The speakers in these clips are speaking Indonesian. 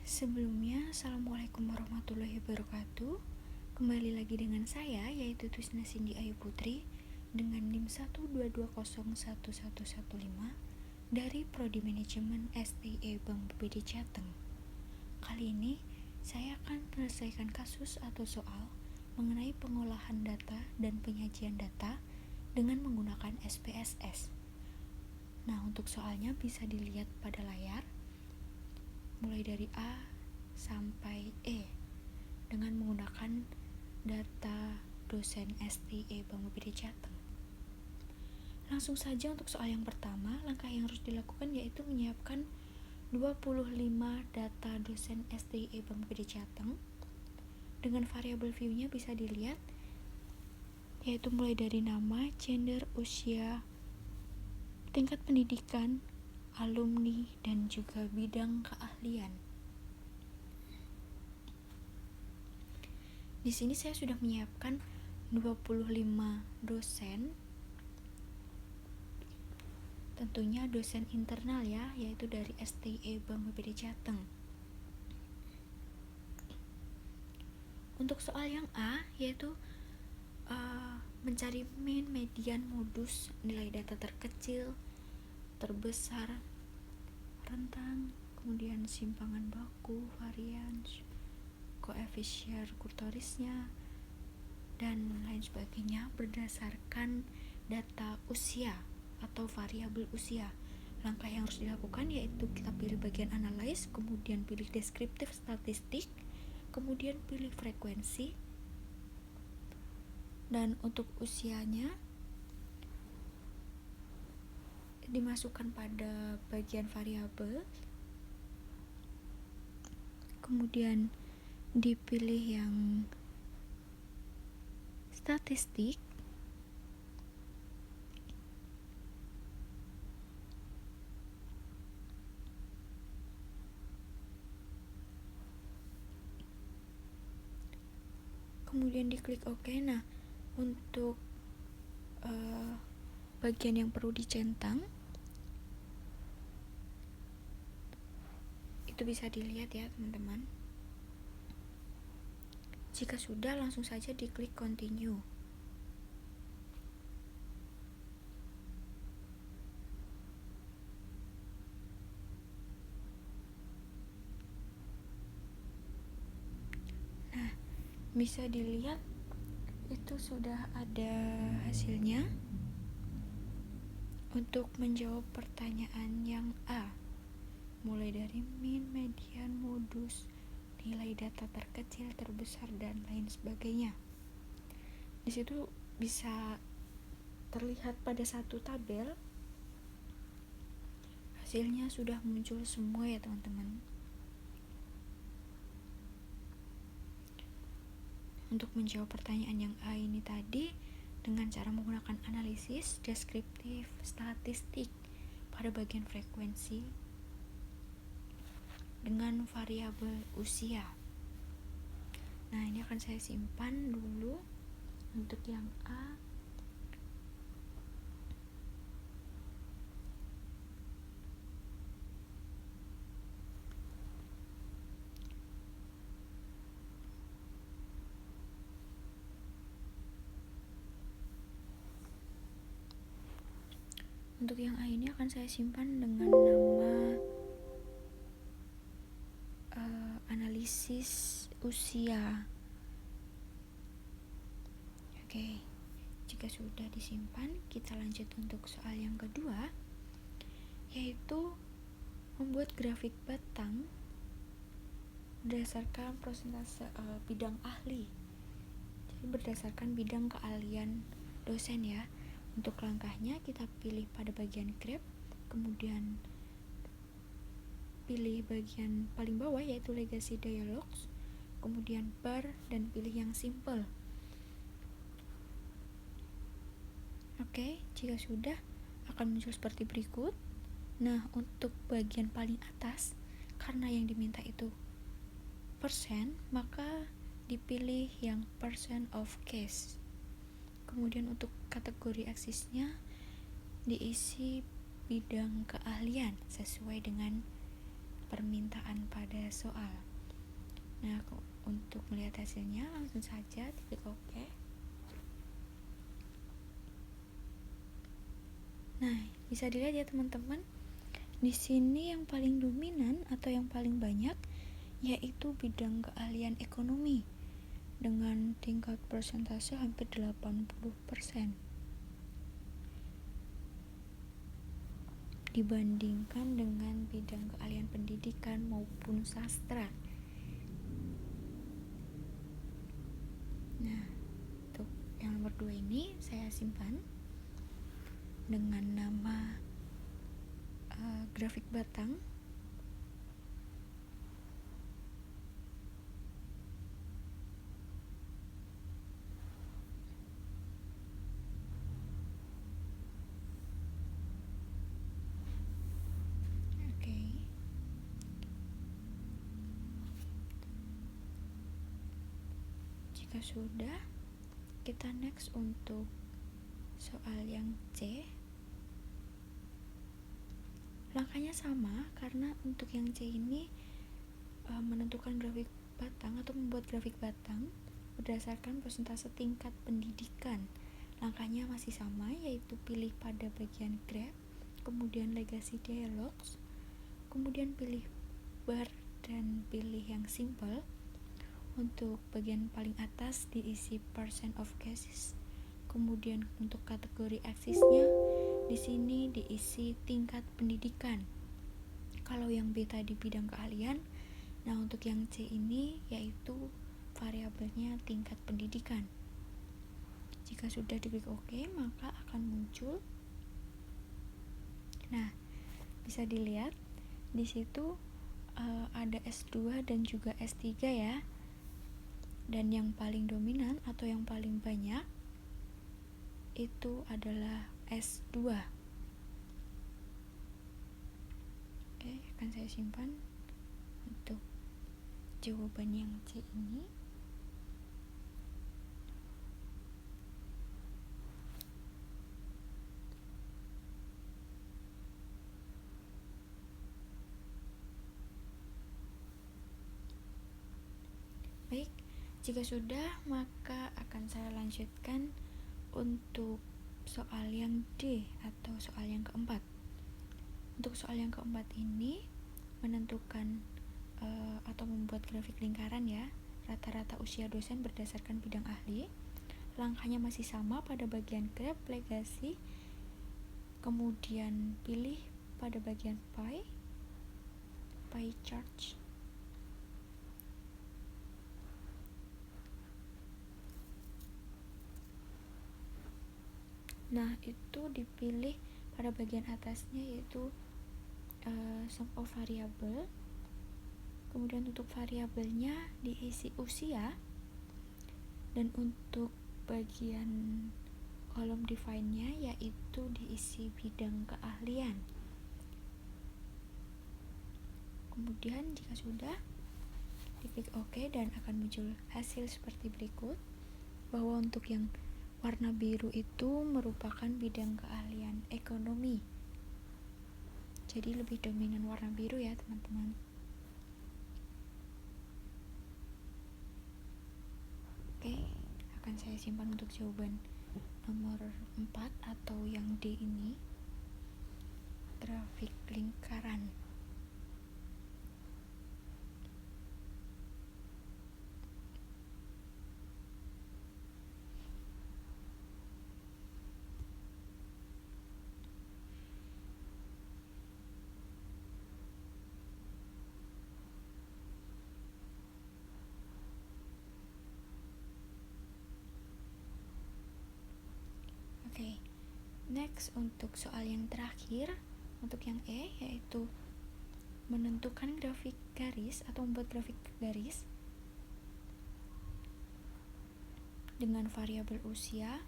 Sebelumnya, Assalamualaikum warahmatullahi wabarakatuh. Kembali lagi dengan saya, yaitu Twisna Cindy Ayu Putri dengan NIM 122011115 dari Prodi Manajemen STE Bank BPD Jateng. Kali ini, saya akan menyelesaikan kasus atau soal mengenai pengolahan data dan penyajian data dengan menggunakan SPSS. Nah, untuk soalnya bisa dilihat pada layar mulai dari A sampai E dengan menggunakan data dosen STE Bank BPD Jateng. Langsung saja untuk soal yang pertama, langkah yang harus dilakukan yaitu menyiapkan 25 data dosen STE Bank BPD Jateng dengan variabel view-nya bisa dilihat yaitu mulai dari nama, gender, usia, tingkat pendidikan, alumni, dan juga bidang keahlian. Di sini saya sudah menyiapkan 25 dosen, tentunya dosen internal ya, yaitu dari STE Bank BPD Jateng. Untuk soal yang A, yaitu mencari mean, median, modus, nilai data terkecil, terbesar, rentang, kemudian simpangan baku, varian, koefisien kurtorisnya, dan lain sebagainya berdasarkan data usia atau variabel usia. Langkah yang harus dilakukan yaitu kita pilih bagian analyze, kemudian pilih deskriptif statistik, kemudian pilih frekuensi, dan untuk usianya dimasukkan pada bagian variabel, kemudian dipilih yang statistik, kemudian diklik OK. Nah, untuk bagian yang perlu dicentang itu bisa dilihat ya teman-teman. Jika sudah, langsung saja diklik continue. Nah, bisa dilihat itu sudah ada hasilnya. Untuk menjawab pertanyaan yang A, mulai dari mean, median, modus, nilai data terkecil, terbesar, dan lain sebagainya. Di situ bisa terlihat pada satu tabel hasilnya sudah muncul semua ya teman-teman. Untuk menjawab pertanyaan yang A ini tadi dengan cara menggunakan analisis, deskriptif, statistik pada bagian frekuensi dengan variabel usia. Nah, ini akan saya simpan dulu untuk yang A. Untuk yang A ini akan saya simpan dengan nama analisis usia. Oke, jika sudah disimpan, kita lanjut untuk soal yang kedua, yaitu membuat grafik batang berdasarkan persentase bidang ahli. Jadi berdasarkan bidang keahlian dosen ya. Untuk langkahnya kita pilih pada bagian graph, kemudian pilih bagian paling bawah yaitu legacy dialogs, kemudian bar, dan pilih yang simple. Oke, jika sudah akan muncul seperti berikut. Nah, untuk bagian paling atas, karena yang diminta itu persen, maka dipilih yang percent of case. Kemudian untuk kategori aksisnya diisi bidang keahlian sesuai dengan permintaan pada soal. Nah, untuk melihat hasilnya langsung saja klik OK. Nah, bisa dilihat ya teman-teman. Di sini yang paling dominan atau yang paling banyak yaitu bidang keahlian ekonomi dengan tingkat persentase hampir 80% dibandingkan dengan bidang keahlian pendidikan maupun sastra. Nah, untuk yang nomor 2 ini saya simpan dengan nama grafik batang. Oke. Jika sudah, kita next untuk soal yang C. Langkahnya sama karena untuk yang C ini menentukan grafik batang atau membuat grafik batang berdasarkan persentase tingkat pendidikan. Langkahnya masih sama, yaitu pilih pada bagian graph, kemudian legacy dialogs, kemudian pilih bar dan pilih yang simple. Untuk bagian paling atas diisi percent of cases. Kemudian untuk kategori aksisnya di sini diisi tingkat pendidikan. Kalau yang B tadi bidang keahlian, nah untuk yang C ini yaitu variabelnya tingkat pendidikan. Jika sudah diklik OK, maka akan muncul. Nah, bisa dilihat di situ ada S2 dan juga S3 ya. Dan yang paling dominan atau yang paling banyak itu adalah S2. Oke, akan saya simpan untuk jawaban yang C ini. Baik, jika sudah maka akan saya lanjutkan untuk soal yang D atau soal yang keempat. Untuk soal yang keempat ini menentukan atau membuat grafik lingkaran ya, rata-rata usia dosen berdasarkan bidang ahli. Langkahnya masih sama pada bagian graph, legacy, kemudian pilih pada bagian pie chart. Nah, itu dipilih pada bagian atasnya yaitu sum of variable. Kemudian untuk variabelnya diisi usia, dan untuk bagian kolom define-nya yaitu diisi bidang keahlian. Kemudian jika sudah, diklik OK dan akan muncul hasil seperti berikut, bahwa untuk yang warna biru itu merupakan bidang keahlian ekonomi. Jadi lebih dominan warna biru ya teman-teman. Oke, akan saya simpan untuk jawaban nomor 4 atau yang D ini, grafik lingkaran. Oke, next untuk soal yang terakhir, untuk yang E yaitu menentukan grafik garis atau membuat grafik garis dengan variabel usia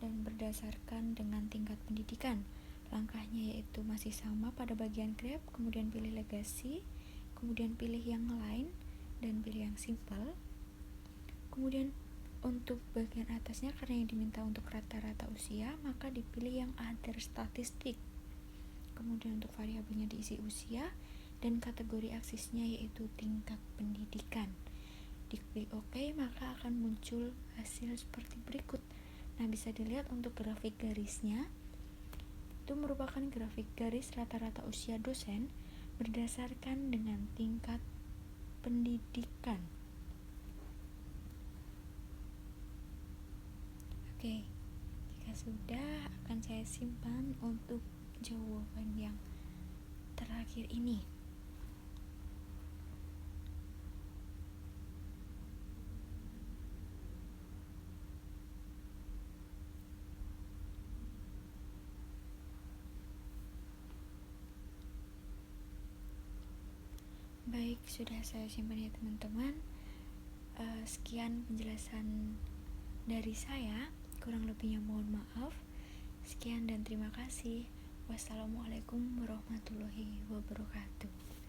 dan berdasarkan dengan tingkat pendidikan. Langkahnya yaitu masih sama pada bagian graph, kemudian pilih legacy, kemudian pilih yang line dan pilih yang simple. Kemudian untuk bagian atasnya karena yang diminta untuk rata-rata usia, maka dipilih yang other statistik. Kemudian untuk variabelnya diisi usia, dan kategori aksisnya yaitu tingkat pendidikan. Diklik OK, maka akan muncul hasil seperti berikut. Nah, bisa dilihat untuk grafik garisnya, itu merupakan grafik garis rata-rata usia dosen berdasarkan dengan tingkat pendidikan. Oke, jika sudah, akan saya simpan untuk jawaban yang terakhir ini. Baik, sudah saya simpan ya teman-teman. Sekian penjelasan dari saya, kurang lebihnya mohon maaf. Sekian dan terima kasih. Wassalamualaikum warahmatullahi wabarakatuh.